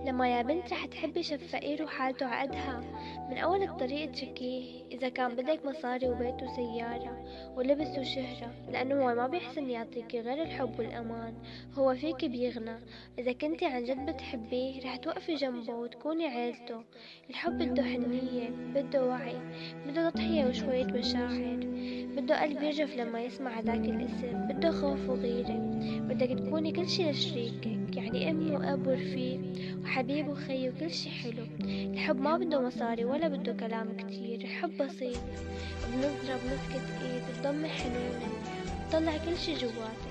لما يا بنت رح تحبي شب فقير وحالته عقدها. من أول الطريق تشكيه إذا كان بدك مصاري وبيت وسيارة ولبس وشهرة، لأنه هو ما بيحسن يعطيكي غير الحب والأمان. هو فيكي بيغنى. إذا كنتي عن جد بتحبيه رح توقفي جنبه وتكوني عيلته. الحب بده حنية، بده وعي، بده تضحية وشوية مشاعر، بده قلب يرجف لما يسمع هداك الاسم، بده خوف وغيرة. بدك تكوني كل شي لشريكك، يعني أم وأب ورفيق وحبيب وخي وكل شي حلو. الحب ما بده مصاري ولا بده كلام كتير. الحب بسيط، بنظرة، بمسكة ايد، بضمة حنونة، بتطلع كل شي جواتك.